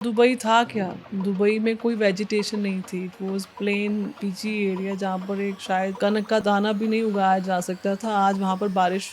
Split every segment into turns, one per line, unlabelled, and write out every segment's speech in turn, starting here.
Dubai था क्या? Dubai में कोई वेजिटेशन नहीं थी। It was plane Peechi area जहाँ पर एक शायद कनक का दाना भी नहीं उगाया जा सकता था। आज वहाँ पर बारिश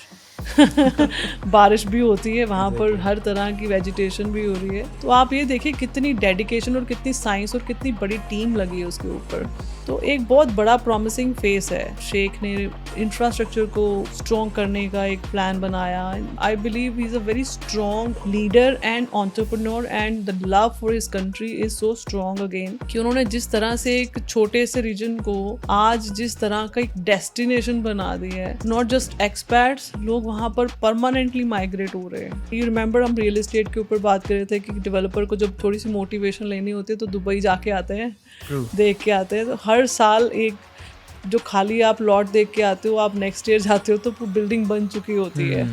बारिश भी होती है, वहाँ पर
एग्जैक्टली।
हर तरह की वेजिटेशन भी हो रही है। तो आप ये देखिए कितनी डेडिकेशन और कितनी साइंस और कितनी बड़ी टीम लगी है उसके ऊपर। तो एक बहुत बड़ा प्रॉमिसिंग फेस है। शेख ने इंफ्रास्ट्रक्चर को स्ट्रॉन्ग करने का एक प्लान बनाया। I believe he is a very strong leader and entrepreneur and the love for his country is so strong again कि उन्होंने जिस तरह से एक छोटे से रीजन को आज जिस तरह का एक डेस्टिनेशन बना दिया है। नॉट जस्ट एक्सपर्ट्स, लोग वहाँ पर परमानेंटली माइग्रेट हो रहे हैं। यू रिमेंबर हम रियल एस्टेट के ऊपर बात कर रहे थे कि डेवलपर को जब थोड़ी सी मोटिवेशन लेनी होती है तो दुबई जाके आते हैं,
ट्रू।
देख के आते हैं। तो हर साल एक जो खाली आप लॉट देख के आते हो, आप नेक्स्ट ईयर जाते हो तो बिल्डिंग बन चुकी होती है।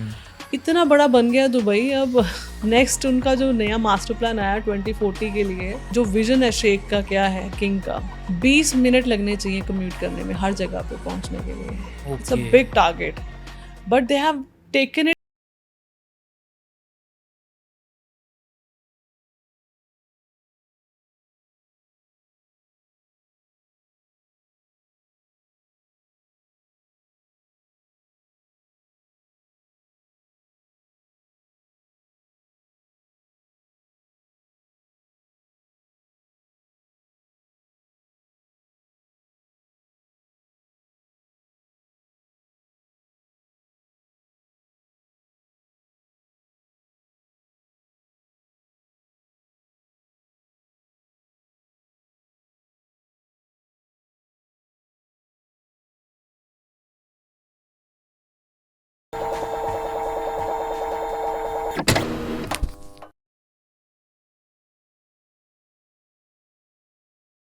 इतना बड़ा बन गया दुबई। अब नेक्स्ट उनका जो नया मास्टर प्लान आया 2040 के लिए, जो विजन है शेख का, क्या है किंग का, 20 मिनट लगने चाहिए कम्यूट करने में हर जगह पे पहुंचने के लिए। It's a
okay.
Big target but they have taken it.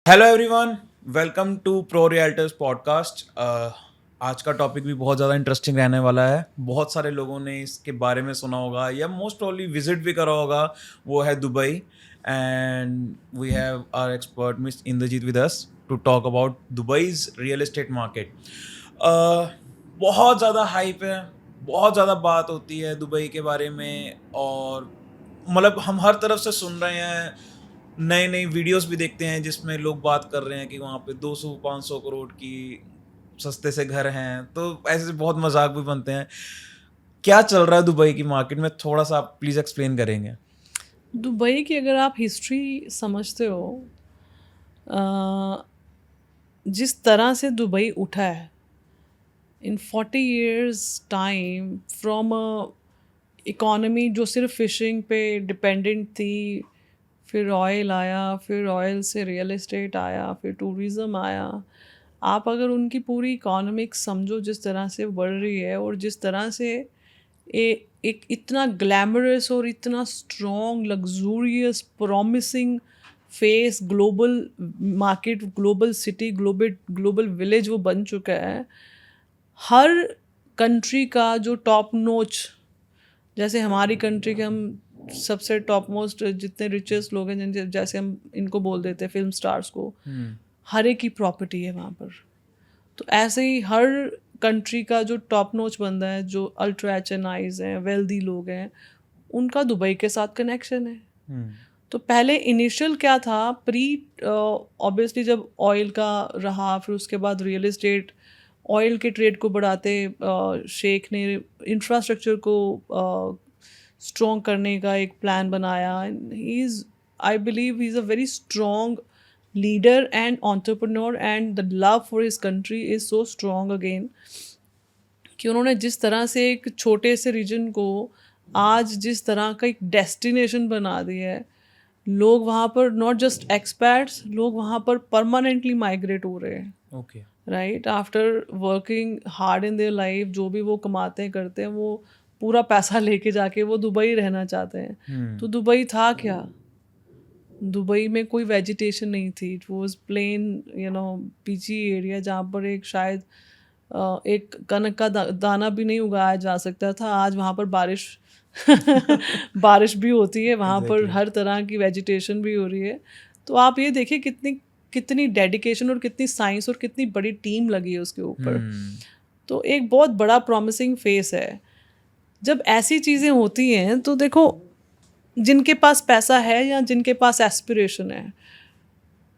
Hello everyone, welcome to pro realtors podcast. आज का टॉपिक भी बहुत ज़्यादा इंटरेस्टिंग रहने वाला है। बहुत सारे लोगों ने इसके बारे में सुना होगा या मोस्ट प्रॉब्ली विजिट भी करा होगा। वो है Dubai and we have our expert miss Indrajeet with us to talk about Dubai's real estate market. बहुत ज़्यादा हाइप है, बहुत ज़्यादा बात होती है दुबई के बारे में और मतलब हम हर तरफ से सुन रहे हैं। नए नई वीडियोस भी देखते हैं जिसमें लोग बात कर रहे हैं कि वहाँ पे 200-500 करोड़ की सस्ते से घर हैं, तो ऐसे बहुत मजाक भी बनते हैं। क्या चल रहा है दुबई की मार्केट में, थोड़ा सा आप प्लीज एक्सप्लेन करेंगे?
दुबई की अगर आप हिस्ट्री समझते हो, जिस तरह से दुबई उठा है इन 40 years time from a economy जो सिर्फ फिशिंग पे डिपेंडेंट थी, फिर ऑयल आया, फिर ऑयल से रियल एस्टेट आया, फिर टूरिज़्म आया। आप अगर उनकी पूरी इकोनॉमिक्स समझो जिस तरह से बढ़ रही है और जिस तरह से एक इतना ग्लैमरस और इतना strong luxurious promising face, global market, global city, global global village वो बन चुका है। हर कंट्री का जो टॉप नोच, जैसे हमारी कंट्री के हम सबसे टॉप मोस्ट जितने रिचेस्ट लोग हैं, जैसे हम इनको बोल देते हैं फिल्म स्टार्स को, हर एक की प्रॉपर्टी है वहाँ पर। तो ऐसे ही हर कंट्री का जो टॉप नोच बंदा है, जो अल्ट्रा एच एन आईज हैं, वेल्दी लोग हैं, उनका दुबई के साथ कनेक्शन है। तो पहले इनिशियल क्या था, प्री ऑब्वियसली जब ऑयल का रहा, फिर उसके बाद रियल एस्टेट, ऑयल के ट्रेड को बढ़ाते शेख ने इंफ्रास्ट्रक्चर को स्ट्रॉन्ग करने का एक प्लान बनाया। He is, I believe he is a very strong leader and entrepreneur and the love for his country is so strong again कि उन्होंने जिस तरह से एक छोटे से रीजन को आज जिस तरह का एक डेस्टिनेशन बना दिया है। लोग वहाँ पर नॉट जस्ट एक्सपर्ट्स, लोग वहाँ पर परमानेंटली माइग्रेट हो रहे हैं।
Okay.
Right after working hard in their life, जो भी वो कमाते हैं करते हैं, वो पूरा पैसा लेके जाके वो दुबई रहना चाहते हैं। तो दुबई था क्या? दुबई में कोई वेजिटेशन नहीं थी। It was plane Peechi area जहाँ पर एक शायद एक कनक का दाना भी नहीं उगाया जा सकता था। आज वहाँ पर बारिश बारिश भी होती है, वहाँ पर
एग्जैक्टली।
हर तरह की वेजिटेशन भी हो रही है। तो आप ये देखिए कितनी कितनी डेडिकेशन और कितनी साइंस और कितनी बड़ी टीम लगी है उसके ऊपर। तो एक बहुत बड़ा प्रॉमिसिंग फेस है। जब ऐसी चीज़ें होती हैं तो देखो, जिनके पास पैसा है या जिनके पास एस्पिरेशन है,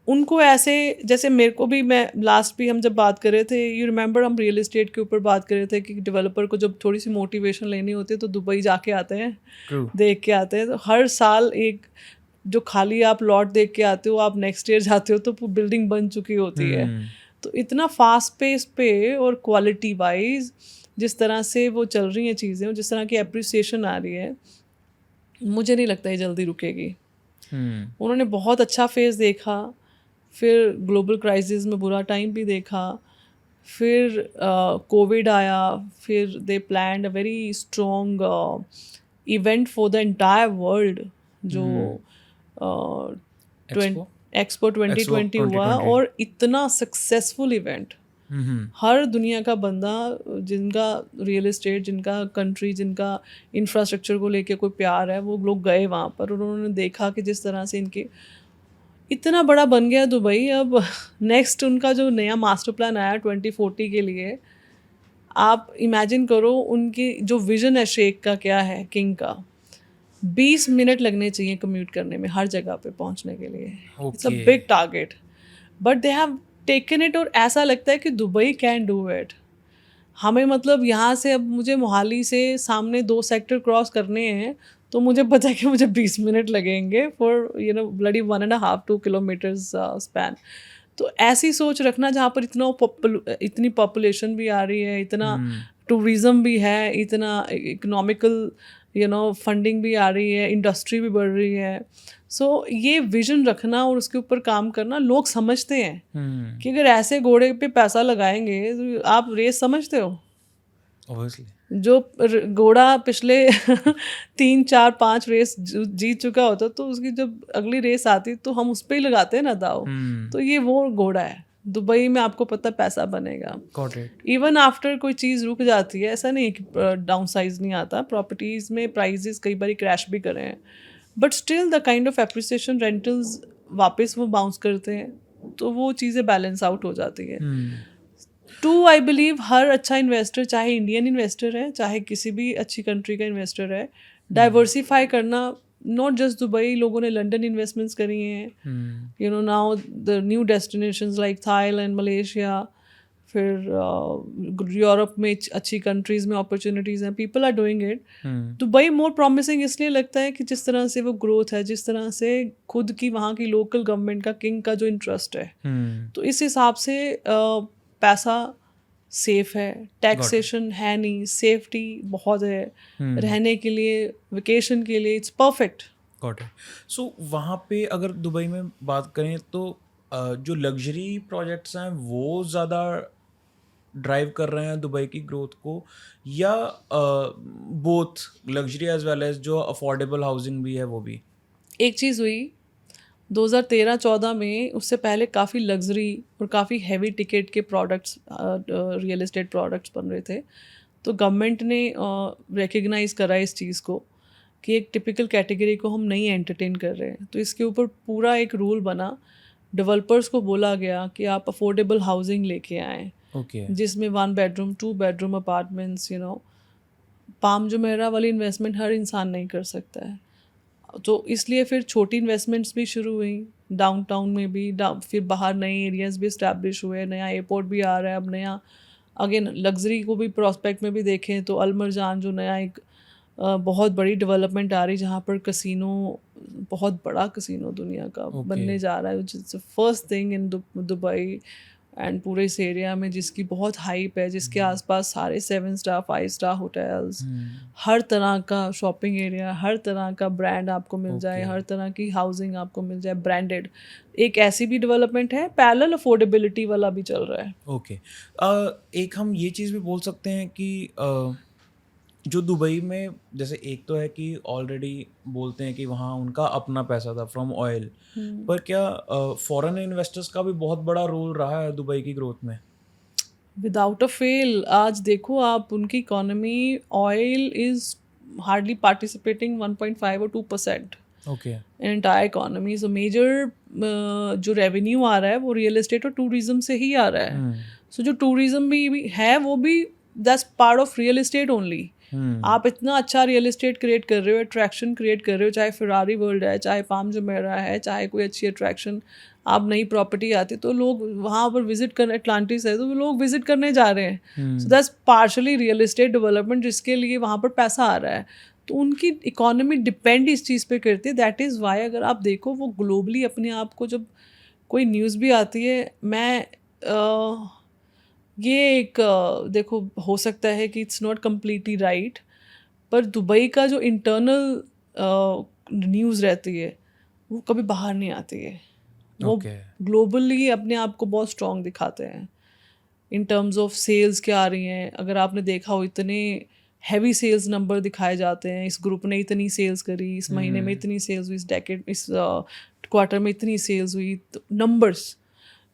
उनको ऐसे, जैसे मेरे को भी, मैं लास्ट भी हम जब बात कर रहे थे, यू रिमेंबर हम रियल एस्टेट के ऊपर बात कर रहे थे कि डेवलपर को जब थोड़ी सी मोटिवेशन लेनी होती है तो दुबई जाके आते हैं,
ट्रू।
देख के आते हैं। तो हर साल एक जो खाली आप लॉट देख के आते हो, आप नेक्स्ट ईयर जाते हो तो बिल्डिंग बन चुकी होती है। तो इतना फास्ट पेस पे और क्वालिटी वाइज जिस तरह से वो चल रही हैं चीज़ें, और जिस तरह की अप्रिसिएशन आ रही है, मुझे नहीं लगता ये जल्दी रुकेगी। उन्होंने बहुत अच्छा फेज़ देखा, फिर ग्लोबल क्राइसिस में बुरा टाइम भी देखा, फिर कोविड आया, फिर they planned a very strong event for the entire world, जो
एक्सपो
एक्सपो 2020 हुआ,
2020।
और इतना सक्सेसफुल इवेंट। हर दुनिया का बंदा जिनका रियल एस्टेट, जिनका कंट्री, जिनका इंफ्रास्ट्रक्चर को लेके कोई प्यार है, वो लोग गए वहाँ पर, और उन्होंने देखा कि जिस तरह से इनके इतना बड़ा बन गया दुबई। अब नेक्स्ट उनका जो नया मास्टर प्लान आया 2040 के लिए, आप इमेजिन करो उनकी जो विजन है शेख का, क्या है किंग का, 20 मिनट लगने चाहिए कम्यूट करने में हर जगह पे पहुंचने के लिए। It's a
Okay.
Big target, but they have taken it, और ऐसा लगता है कि दुबई कैन डू इट। हमें मतलब यहाँ से, अब मुझे मोहाली से सामने 2 सेक्टर क्रॉस करने हैं, तो मुझे पता है कि मुझे 20 मिनट लगेंगे फॉर ब्लडी 1.5-2 किलोमीटर्स स्पैन। तो ऐसी सोच रखना जहाँ पर इतनी पॉपुलेशन भी आ रही है, इतना टूरिज़्म भी है, इतना इकोनॉमिकल फंडिंग भी आ रही है, इंडस्ट्री भी बढ़ रही है। सो ये विजन रखना और उसके ऊपर काम करना, लोग समझते हैं कि अगर ऐसे घोड़े पे पैसा लगाएंगे तो आप रेस समझते हो,
Obviously.
जो घोड़ा पिछले 3-4-5 रेस जीत चुका होता, तो उसकी जब अगली रेस आती तो हम उस पर ही लगाते हैं ना दाव। तो ये वो घोड़ा है। दुबई में आपको पता पैसा बनेगा।
Got it.
इवन आफ्टर कोई चीज़ रुक जाती है, ऐसा नहीं कि डाउन साइज नहीं आता, प्रॉपर्टीज़ में प्राइजेस कई बार क्रैश भी करे हैं, but still the kind of appreciation, rentals वापस वो बाउंस करते हैं, तो वो चीज़ें बैलेंस आउट हो जाती है। टू आई बिलीव हर अच्छा इन्वेस्टर, चाहे इंडियन इन्वेस्टर है, चाहे किसी भी अच्छी कंट्री का इन्वेस्टर है, डाइवर्सिफाई करना। नॉट जस्ट दुबई, लोगों ने लंदन इन्वेस्टमेंट्स करी हैं, now the new destinations like Thailand, Malaysia, फिर यूरोप में अच्छी कंट्रीज़ में अपॉर्चुनिटीज़ हैं, people are doing it. Dubai more promising इसलिए लगता है कि जिस तरह से वो ग्रोथ है, जिस तरह से खुद की वहाँ की लोकल गवर्नमेंट का, किंग का जो इंटरेस्ट है, तो इस हिसाब से पैसा सेफ है, टैक्सेशन है नहीं, सेफ्टी बहुत है, रहने के लिए, वेकेशन के लिए it's perfect.
Got it. So वहाँ पे अगर दुबई में बात करें तो जो लग्जरी प्रोजेक्ट्स हैं वो ज़्यादा ड्राइव कर रहे हैं दुबई की ग्रोथ को, या both luxury as well as जो अफोर्डेबल हाउसिंग भी है वो भी?
एक चीज़ हुई 2013-14 में, उससे पहले काफ़ी लग्जरी और काफ़ी हैवी टिकट के प्रोडक्ट्स, रियल एस्टेट प्रोडक्ट्स बन रहे थे। तो गवर्नमेंट ने रिकग्नाइज़ करा इस चीज़ को कि एक टिपिकल कैटेगरी को हम नहीं एंटरटेन कर रहे हैं। तो इसके ऊपर पूरा एक रूल बना, डेवलपर्स को बोला गया कि आप अफोर्डेबल हाउसिंग लेके आएँ,
ओके।
जिसमें 1 bedroom 2 bedroom apartments, palm Jumeirah वाली इन्वेस्टमेंट हर इंसान नहीं कर सकता है। तो इसलिए फिर छोटी इन्वेस्टमेंट्स भी शुरू हुई डाउनटाउन में भी, फिर बाहर नए एरियाज़ भी इस्टेब्लिश हुए, नया एयरपोर्ट भी आ रहा है अब, नया अगेन लग्जरी को भी प्रोस्पेक्ट में भी देखें तो अलमरजान जो नया एक बहुत बड़ी डेवलपमेंट आ रही, जहाँ पर कसिनो, बहुत बड़ा कसिनो दुनिया का बनने जा रहा है, which is the first thing in Dubai and पूरे इस एरिया में, जिसकी बहुत हाइप है, जिसके आसपास सारे 7 स्टार 5 स्टार होटल्स, हर तरह का शॉपिंग एरिया, हर तरह का ब्रांड आपको मिल जाए, हर तरह की हाउसिंग आपको मिल जाए ब्रांडेड। एक ऐसी भी डेवलपमेंट है, पैरेलल अफोर्डेबिलिटी वाला भी चल रहा है।
ओके। एक हम ये चीज़ भी बोल सकते हैं कि जो दुबई में, जैसे एक तो है कि ऑलरेडी बोलते हैं कि वहाँ उनका अपना पैसा था फ्रॉम ऑयल, पर क्या फॉरेन इन्वेस्टर्स का भी बहुत बड़ा रोल रहा है दुबई की ग्रोथ में?
विदाउट अ फेल, आज देखो आप उनकी economy, oil is hardly participating 1.5 और 2%
okay.
In entire economy. So major जो रेवेन्यू आ रहा है वो रियल एस्टेट और टूरिज्म से ही आ रहा है। सो जो टूरिज्म भी है वो भी that's part of real estate only. आप इतना अच्छा रियल एस्टेट क्रिएट कर रहे हो, अट्रैक्शन क्रिएट कर रहे हो, चाहे फरारी वर्ल्ड है, चाहे पाम जुमेरा है, चाहे कोई अच्छी अट्रैक्शन, आप नई प्रॉपर्टी आती तो लोग वहाँ पर विजिट करने, अटलांटिस है तो वो लोग विजिट करने जा रहे हैं. So that's partially real estate development जिसके लिए वहाँ पर पैसा आ रहा है. तो उनकी इकोनॉमी डिपेंड इस चीज़ पे करती है. दैट इज़ वाई अगर आप देखो वो ग्लोबली अपने आप को, जब कोई न्यूज़ भी आती है, मैं ये एक देखो, हो सकता है कि इट्स नॉट कम्प्लीटली राइट, पर दुबई का जो इंटरनल न्यूज़ रहती है वो कभी बाहर नहीं आती है. वो
Okay.
ग्लोबली अपने आप को बहुत स्ट्रॉन्ग दिखाते हैं इन टर्म्स ऑफ सेल्स क्या आ रही हैं. अगर आपने देखा हो, इतने हैवी सेल्स नंबर दिखाए जाते हैं. इस ग्रुप ने इतनी सेल्स करी, इस महीने में इतनी सेल्स हुई, इस डेकेड, इस क्वार्टर में इतनी सेल्स हुई. तो नंबर्स,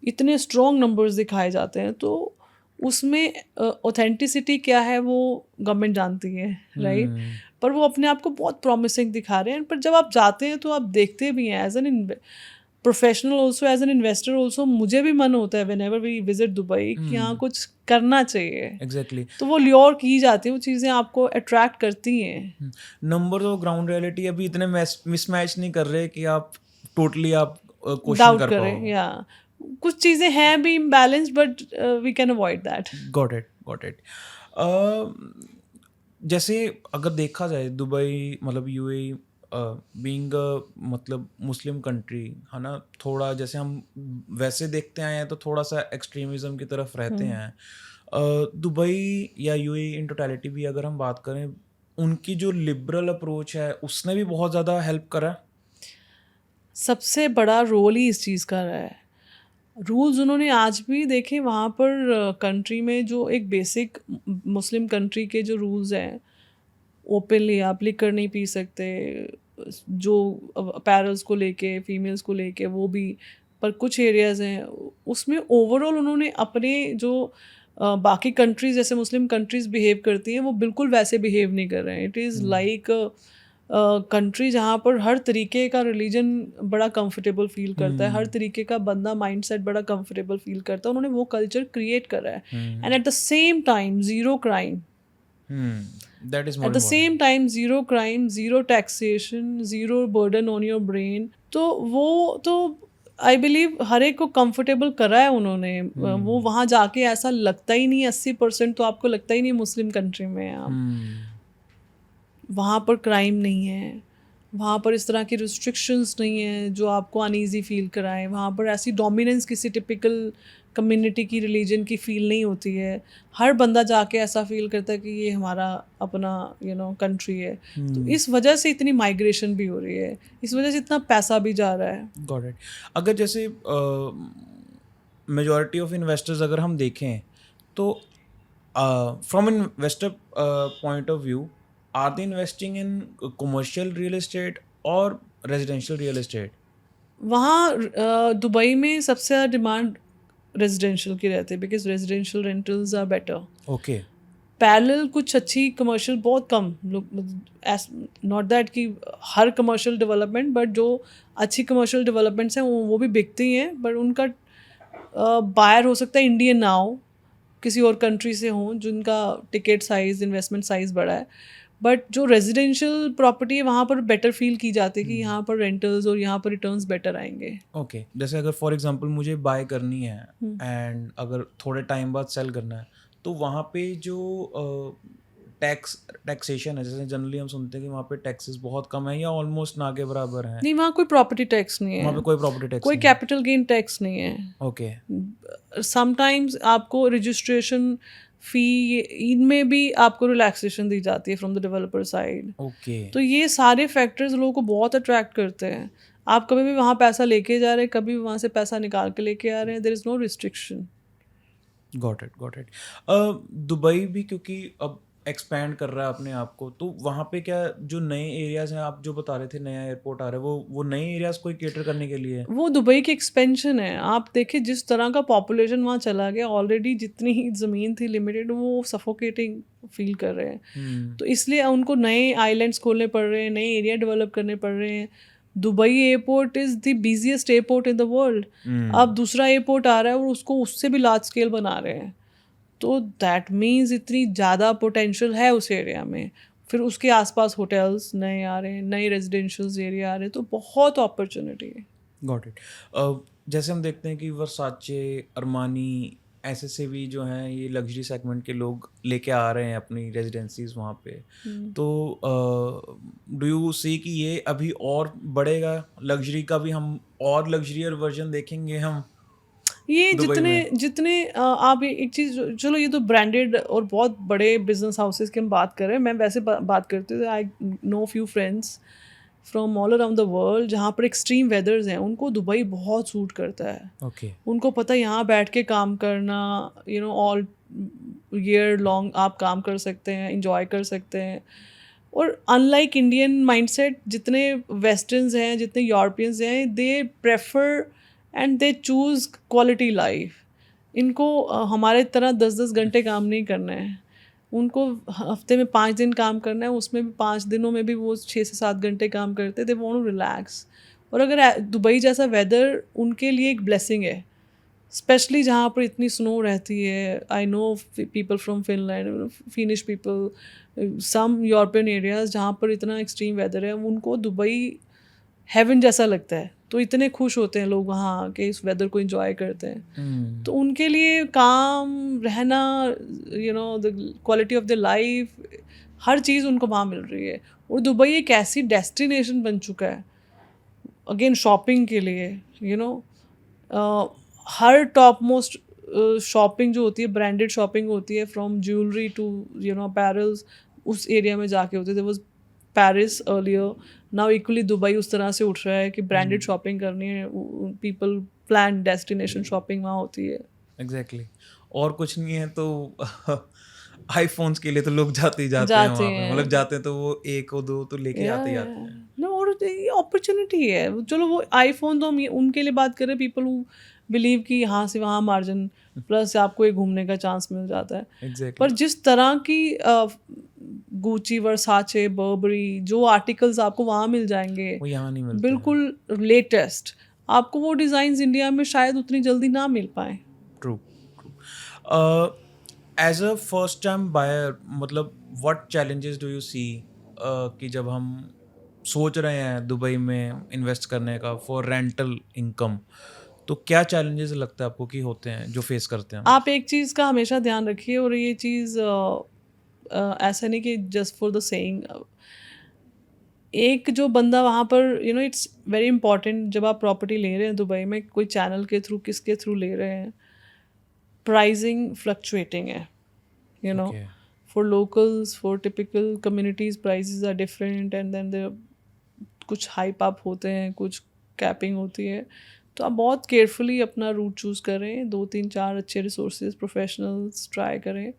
इतने स्ट्रॉन्ग नंबर्स दिखाए जाते हैं. तो उसमें ऑथेंटिसिटी क्या है वो गवर्नमेंट जानती है, राइट. पर वो अपने आप को बहुत प्रॉमिसिंग दिखा रहे हैं. पर जब आप जाते हैं तो आप देखते भी हैं, as an professional also, as an investor also, मुझे भी मन होता है whenever we visit Dubai कि यहाँ कुछ करना चाहिए.
एग्जैक्टली.
तो वो ल्योर की जाती है, वो चीज़ें आपको अट्रैक्ट करती हैं.
नंबर और ग्राउंड रियलिटी अभी इतने मिसमैच नहीं कर रहे कि आप टोटली आप क्वेश्चन
डाउट
कर
करें,
पाओ.
या कुछ चीज़ें हैं भी imbalance, but we can avoid that.
Got it, got it. जैसे अगर देखा जाए दुबई, मतलब यूएई बीइंग मतलब मुस्लिम कंट्री है ना, थोड़ा जैसे हम वैसे देखते आए हैं तो थोड़ा सा एक्सट्रीमिज्म की तरफ रहते हैं. दुबई या यूएई इन टोटलिटी भी अगर हम बात करें, उनकी जो लिबरल अप्रोच है उसने भी बहुत ज़्यादा हेल्प करा.
सबसे बड़ा रोल ही इस चीज़ का रहा है. रूल्स उन्होंने आज भी देखे वहाँ पर कंट्री में, जो एक बेसिक मुस्लिम कंट्री के जो रूल्स हैं, ओपनली आप लिकर नहीं पी सकते, जो अपैरल्स को लेके, फीमेल्स को लेके, वो भी. पर कुछ एरियाज़ हैं उसमें ओवरऑल उन्होंने अपने जो बाकी कंट्रीज़ जैसे मुस्लिम कंट्रीज़ बिहेव करती हैं वो बिल्कुल वैसे बिहेव नहीं कर रहे हैं. इट इज़ लाइक कंट्री जहाँ पर हर तरीके का रिलीजन बड़ा कंफर्टेबल फील करता है, हर तरीके का बंदा माइंडसेट बड़ा कंफर्टेबल फील करता है. उन्होंने वो कल्चर क्रिएट करा है. And at the same time zero crime.
That is more
At the
important.
same time, zero crime, zero taxation, zero burden on your brain. तो वो तो आई बिलीव हर एक को कंफर्टेबल करा है उन्होंने. वो वहाँ जाके ऐसा लगता ही नहीं, 80% तो आपको लगता ही नहीं मुस्लिम कंट्री में हैं आप. वहाँ पर क्राइम नहीं है, वहाँ पर इस तरह की रिस्ट्रिक्शंस नहीं है जो आपको अनईजी फील कराएं. वहाँ पर ऐसी डोमिनेंस किसी टिपिकल कम्युनिटी की, रिलीजन की फील नहीं होती है. हर बंदा जाके ऐसा फील करता है कि ये हमारा अपना कंट्री है. तो इस वजह से इतनी माइग्रेशन भी हो रही है, इस वजह से इतना पैसा भी जा रहा है.
Got it. अगर जैसे मेजॉरिटी ऑफ इन्वेस्टर्स अगर हम देखें तो from an investor point of view, are they investing in commercial real estate और रेजिडेंशियल रियल एस्टेट?
वहाँ दुबई में सबसे ज़्यादा डिमांड रेजिडेंशियल की रहती है, because residential rentals are better.
Okay.
Parallel कुछ अच्छी कमर्शियल बहुत कम लोग, नॉट दैट कि हर कमर्शियल डेवलपमेंट, बट जो अच्छी कमर्शियल डेवलपमेंट्स हैं वो भी बिकती हैं. बट उनका बायर हो सकता है इंडियन ना हो, किसी और कंट्री से हों जिनका टिकट साइज़, इन्वेस्टमेंट साइज़ बड़ा है. बट जो रेजिडेंशियल प्रॉपर्टी है वहाँ पर बेटर फील की जाती है कि यहाँ पर रेंटल्स और यहाँ पर रिटर्न्स बेटर आएंगे.
ओके. जैसे अगर फॉर एग्जांपल मुझे बाय करनी है एंड अगर थोड़े टाइम बाद सेल करना है, तो वहाँ पे जो टैक्सेशन है, जैसे जनरली हम सुनते हैं कि वहाँ पे टैक्सेस बहुत कम है या ऑलमोस्ट ना के बराबर हैं.
नहीं, वहाँ कोई प्रॉपर्टी टैक्स नहीं
वहाँ पे
है,
कोई प्रॉपर्टी टैक्स
कोई
नहीं है.
कैपिटल गेन टैक्स नहीं है.
ओके.
समटाइम्स आपको रजिस्ट्रेशन फ़ी, इनमें भी आपको रिलैक्सेशन दी जाती है from the developer side.
Okay.
तो ये सारे फैक्टर्स लोगों को बहुत अट्रैक्ट करते हैं. आप कभी भी वहाँ पैसा लेके जा रहे हैं, कभी भी वहाँ से पैसा निकाल के लेके आ रहे हैं, there is no restriction.
Got it, got it. Dubai भी क्योंकि अब एक्सपैंड कर रहा है अपने आप को, तो वहाँ पे क्या जो नए एरियाज हैं, आप जो बता रहे थे नया एयरपोर्ट आ रहा है, वो नए एरियाज को केटर करने के लिए है?
वो दुबई की एक्सपेंशन है. आप देखिए जिस तरह का पॉपुलेशन वहाँ चला गया, ऑलरेडी जितनी ही ज़मीन थी लिमिटेड, वो सफोकेटिंग फील कर रहे हैं. तो इसलिए उनको नए आइलैंड्स खोलने पड़ रहे हैं, नए एरिया डेवलप करने पड़ रहे हैं. Dubai airport is the busiest airport in the world. अब दूसरा एयरपोर्ट आ रहा है और उसको उससे भी लार्ज स्केल बना रहे हैं. तो दैट मीन्स इतनी ज़्यादा पोटेंशियल है उस एरिया में। फिर उसके आसपास होटल्स नए आ रहे हैं, नए रेजिडेंशियल्स एरिया आ रहे हैं, तो बहुत अपॉर्चुनिटी है।
Got it. जैसे हम देखते हैं कि वर्साचे, अरमानी ऐसे से भी जो हैं ये लग्जरी सेगमेंट के लोग लेके आ रहे हैं अपनी रेजिडेंसीज वहाँ पे।
हम्म।
तो डू यू सी कि ये अभी और बढ़ेगा, लग्जरी का भी हम और लग्जरियर वर्जन देखेंगे हम
ये
दुबई
जितने
में?
जितने आप एक चीज़, चलो ये तो ब्रांडेड और बहुत बड़े बिजनेस हाउसेस की हम बात कर रहे हैं, मैं वैसे बात करती हूँ। I know few friends from all around the world जहाँ पर एक्सट्रीम वेदर्स हैं, उनको दुबई बहुत सूट करता है।
ओके।
उनको पता है यहाँ बैठ के काम करना, ऑल ईयर लॉन्ग आप काम कर सकते हैं, इंजॉय कर सकते हैं। और अनलाइक इंडियन माइंडसेट, जितने वेस्टर्न्स हैं, जितने यूरोपियंस हैं, they prefer and they choose quality life. इनको हमारे तरह 10-10 घंटे काम नहीं करना है। उनको हफ्ते में 5 दिन काम करना है, उसमें भी 5 दिनों में भी वो 6 से 7 घंटे काम करते हैं। They want to relax. और अगर दुबई जैसा वेदर उनके लिए एक ब्लेसिंग है, स्पेशली जहाँ पर इतनी स्नो रहती है। I know people from Finland, Finnish people, some European areas जहाँ पर इतना एक्सट्रीम वेदर है, उनको दुबई हेवन जैसा लगता है। तो इतने खुश होते हैं लोग वहाँ आके, इस वेदर को एंजॉय करते हैं। तो उनके लिए काम रहना, the quality of the life, हर चीज़ उनको वहाँ मिल रही है। और दुबई एक ऐसी डेस्टिनेशन बन चुका है अगेन शॉपिंग के लिए। हर टॉप मोस्ट शॉपिंग जो होती है, ब्रांडेड शॉपिंग होती है, फ्रॉम ज्वेलरी टू अपैरल्स, उस एरिया में जाके होते थे। Was Paris earlier, now equally Dubai उस तरह से उठ रहा है कि ब्रांडेड शॉपिंग करनी है, पीपल प्लान डेस्टिनेशन शॉपिंग वहाँ होती है।
एग्जैक्टली। और कुछ नहीं है तो आईफोन्स के लिए तो लोग जाते ही जाते हैं
जाते
वहाँ पे, मतलब
हैं,
जाते हैं तो वो एक और दो तो लेके
या
आते ही आते हैं।
नो, और ये अपॉर्चुनिटी है। चलो वो आईफोन तो हम उनके लिए बात कर रहे हैं, पीपल हु बिलीव कि यहाँ से वहाँ मार्जिन प्लस आपको एक घूमने का चांस मिल जाता है।
एग्जैक्टली।
पर जिस तरह की गुची, वर्साचे, बर्बरी जो आर्टिकल्स आपको वहाँ मिल जाएंगे,
वो यहाँ नहीं मिलते हैं।
बिल्कुल लेटेस्ट, आपको वो डिज़ाइंस इंडिया में शायद उतनी जल्दी ना मिल पाए।
True true. As a first time buyer, मतलब what challenges do you see कि जब हम सोच रहे हैं दुबई में इन्वेस्ट करने का फॉर रेंटल इनकम, तो क्या चैलेंजेस लगता है आपको कि होते हैं जो फेस करते हैं हम?
आप एक चीज़ का हमेशा ध्यान रखिए, और ये चीज़ ऐसा नहीं कि जस्ट फॉर द सेइंग। एक जो बंदा वहाँ पर, इट्स वेरी इंपॉर्टेंट, जब आप प्रॉपर्टी ले रहे हैं दुबई में, कोई चैनल के थ्रू, किसके थ्रू ले रहे हैं, प्राइसिंग फ्लक्चुएटिंग है।
Okay.
For locals, for typical communities prices are different, and then there कुछ हाइप अप होते हैं, कुछ कैपिंग होती है। तो आप बहुत केयरफुली अपना रूट चूज़ करें, 2-3-4 अच्छे रिसोर्सेज प्रोफेशनल्स ट्राई करें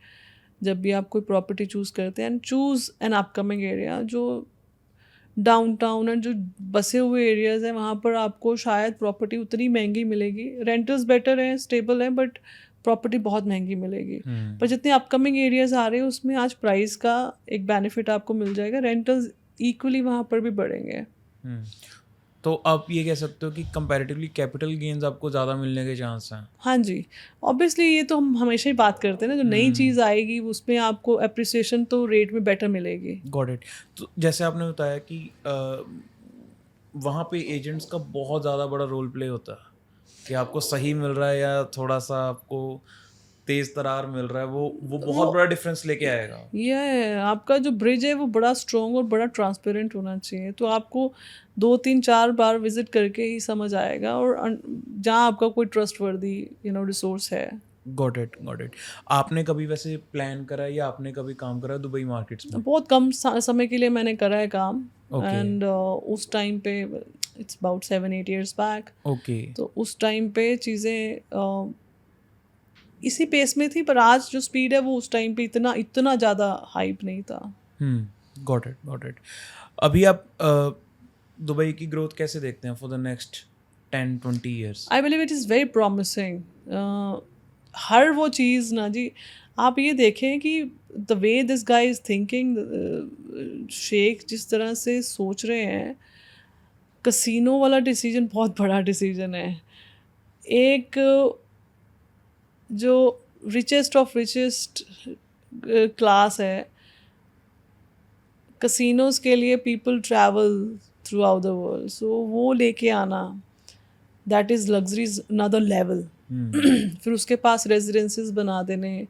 जब भी आप कोई प्रॉपर्टी चूज़ करते हैं। And choose an upcoming area जो डाउनटाउन एंड जो बसे हुए एरियाज़ हैं, वहाँ पर आपको शायद प्रॉपर्टी उतनी महंगी मिलेगी। रेंटल्स बेटर हैं, स्टेबल हैं, बट प्रॉपर्टी बहुत महंगी मिलेगी। पर जितने अपकमिंग एरियाज़ आ रहे हैं उसमें आज प्राइस का एक बेनिफिट आपको मिल जाएगा, रेंटल्स इक्वली वहाँ पर भी बढ़ेंगे।
तो आप ये कह सकते हो कि कंपैरेटिवली कैपिटल गेन्स आपको ज़्यादा मिलने के चांस हैं?
हाँ जी, ऑब्वियसली ये तो हम हमेशा ही बात करते हैं ना, जो नई चीज़ आएगी उसमें आपको अप्रिसिएशन तो रेट में बेटर मिलेगी।
Got it. तो जैसे आपने बताया कि वहाँ पे एजेंट्स का बहुत ज़्यादा बड़ा रोल प्ले होता है कि आपको सही मिल रहा है या थोड़ा सा आपको तेज़ तरार मिल रहा है, वो बहुत बड़ा डिफरेंस लेके आएगा।
ये आपका जो ब्रिज है वो बड़ा स्ट्रॉन्ग और बड़ा ट्रांसपेरेंट होना चाहिए। तो आपको 2-3-4 बार विजिट करके ही समझ आएगा, और जहाँ आपका कोई ट्रस्टवर्दी रिसोर्स है।
Got it got it. आपने कभी वैसे प्लान करा है या आपने कभी काम करा है दुबई मार्केट्स में?
बहुत कम समय के लिए मैंने करा है काम।
ओके।
एंड उस टाइम पे, it's about 7-8 years back.
Okay.
तो उस टाइम पे चीज़ें इसी पेस में थी, पर आज जो स्पीड है वो उस टाइम पे इतना इतना ज़्यादा हाइप नहीं था।
Got it got it. अभी आप दुबई की ग्रोथ कैसे देखते हैं for the next 10-20 years?
I believe it is very promising. हर वो चीज़ ना जी, आप ये देखें कि the way this guy is thinking, शेख जिस तरह से सोच रहे हैं, कसिनो वाला डिसीजन बहुत बड़ा डिसीजन है। एक जो रिचेस्ट ऑफ रिचेस्ट क्लास है. कसिनोज के लिए people travel throughout the world, so वो लेके आना, that is luxury another level. फिर उसके पास रेजिडेंसेस बना देने,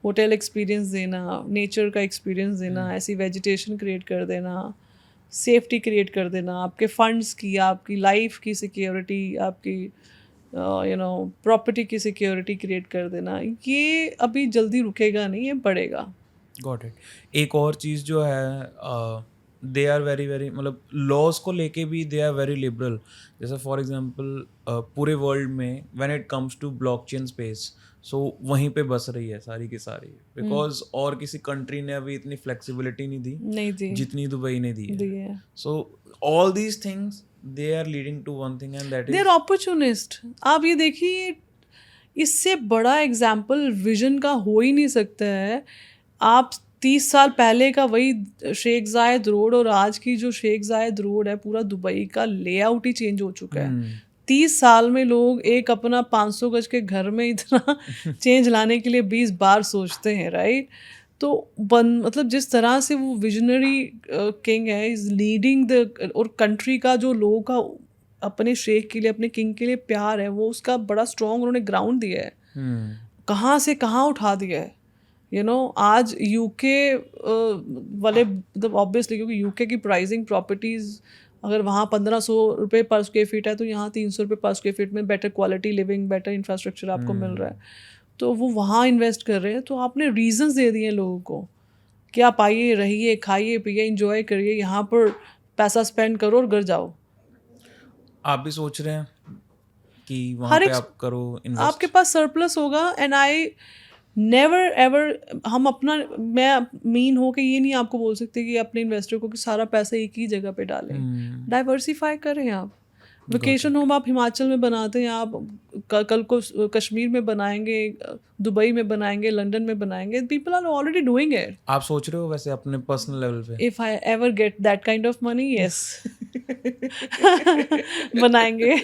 होटल एक्सपीरियंस देना, नेचर का एक्सपीरियंस देना, ऐसी वेजिटेशन क्रिएट कर देना, सेफ्टी क्रिएट कर देना, आपके फंड्स की, आपकी लाइफ की सिक्योरिटी, आपकी प्रॉपर्टी की सिक्योरिटी क्रिएट कर देना, ये अभी जल्दी रुकेगा नहीं, ये बढ़ेगा.
Got it. एक और चीज़ जो है, दे आर वेरी वेरी मतलब लॉज को लेके भी दे आर वेरी लिबरल. जैसे फॉर एग्जांपल पूरे वर्ल्ड में when it comes to blockchain space, so वहीं पे बस रही है सारी की सारी, बिकॉज और किसी कंट्री ने अभी इतनी फ्लेक्सिबिलिटी नहीं दी जितनी दुबई ने दी है. So all these things they are leading to one thing and that
they are
is
opportunist. आप ये देखिए, इससे बड़ा एग्जाम्पल विजन का हो ही नहीं सकता है. आप 30 साल पहले का वही शेख जायद रोड और आज की जो शेख जायद रोड है, पूरा दुबई का लेआउट ही चेंज हो चुका है. 30 साल में लोग एक अपना 500 गज के घर में इतना चेंज लाने के लिए 20 बार सोचते हैं, राइट. तो मतलब जिस तरह से वो विजनरी किंग है, इज लीडिंग द, और कंट्री का जो लोगों का अपने शेख के लिए, अपने किंग के लिए प्यार है, वो उसका बड़ा स्ट्रॉन्ग उन्होंने ग्राउंड दिया है. कहाँ से कहाँ उठा दिया है. आज यूके वाले, मतलब ऑब्वियसली क्योंकि यूके की प्राइसिंग प्रॉपर्टीज़ अगर वहाँ 1500 रुपये पर स्क्वायर फीट है, तो यहाँ 300 रुपये पर स्क्वायर फीट में better quality living, better infrastructure आपको मिल रहा है. तो वो वहाँ इन्वेस्ट कर रहे हैं. तो आपने रीजंस दे दिए लोगों को कि आप आइए, रहिए, खाइए, पिए, इंजॉय करिए, यहाँ पर पैसा स्पेंड करो और घर जाओ.
आप भी सोच रहे हैं कि वहाँ पे आप करो इन्वेस्ट,
आपके पास सरप्लस होगा. एंड आई नेवर एवर, हम अपना, मैं मीन हो कि ये नहीं आपको बोल सकते कि अपने इन्वेस्टर को कि सारा पैसा एक ही जगह पे डालें. डाइवर्सिफाई करें. आप वेकेशन होम आप हिमाचल में बनाते हैं, आप कल को कश्मीर में बनाएंगे, दुबई में बनाएंगे, लंदन में बनाएंगे. People are already doing it.
आप सोच रहे हो वैसे अपने पर्सनल लेवल पे?
If I ever get that kind of money, yes, बनाएंगे.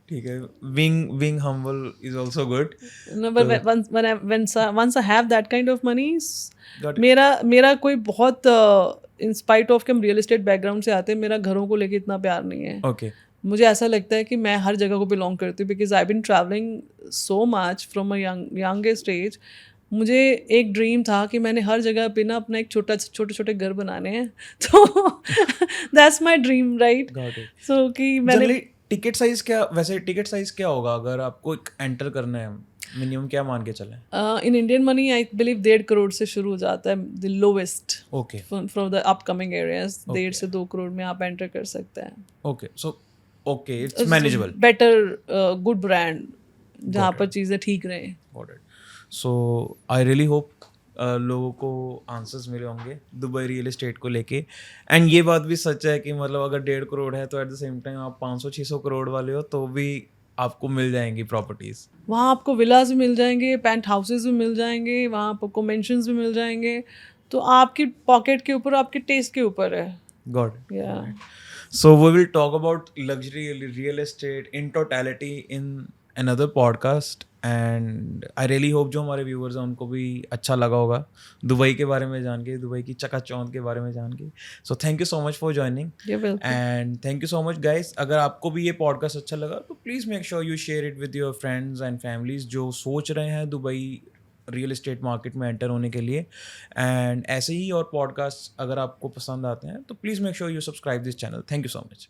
ठीक है. being humble is also good.
No, but once I have that kind of money,
Got it.
मेरा कोई बहुत इन स्पाइट ऑफ कि हम रियल एस्टेट बैकग्राउंड से आते हैं, मेरा घरों को लेके इतना प्यार नहीं है.
Okay.
मुझे ऐसा लगता है कि मैं हर जगह को बिलोंग करती हूँ, because I been travelling so much from a youngest age. मुझे एक ड्रीम था कि मैंने हर जगह पे ना अपना एक छोटे छोटे घर बनाने हैं. तो दैट्स माई ड्रीम, राइट. सो कि मैंने
टिकट साइज क्या, वैसे टिकट साइज क्या होगा अगर आपको एंटर करना है, मिनिमम क्या मान के चलें?
In Indian money I believe 1.5 crore से शुरू हो जाता है, the lowest.
Okay.
From the upcoming areas 1.5 से 2 करोड़ में आप एंटर कर सकते हैं.
Okay. So okay, it's manageable.
Better good brand जहाँ पर चीज़ें ठीक रहें.
Got it. So I really hope लोगों को आंसर्स मिले होंगे दुबई रियल एस्टेट को लेके. एंड ये बात भी सच है कि मतलब अगर 1.5 करोड़ है तो एट द सेम टाइम आप 500-600 करोड़ वाले हो तो भी आपको मिल जाएंगी प्रॉपर्टीज़.
वहाँ आपको विलास भी मिल जाएंगे, पेंट हाउसेज भी मिल जाएंगे, वहाँ आपको मेंशंस भी मिल जाएंगे. तो आपकी पॉकेट के ऊपर, आपके टेस्ट के ऊपर है.
Got it.
या
So we will talk about luxury real estate in totality in another podcast, and I really hope जो हमारे viewers हैं उनको भी अच्छा लगा होगा दुबई के बारे में जान के, दुबई की चकाचौंध के बारे में जान के. So thank you so much for joining.
You're welcome.
And thank you so much guys. अगर आपको भी ये podcast अच्छा लगा तो please make sure you share it with your friends and families जो सोच रहे हैं दुबई रियल एस्टेट मार्केट में एंटर होने के लिए. एंड ऐसे ही और पॉडकास्ट अगर आपको पसंद आते हैं तो please make sure you subscribe this channel. Thank you so much.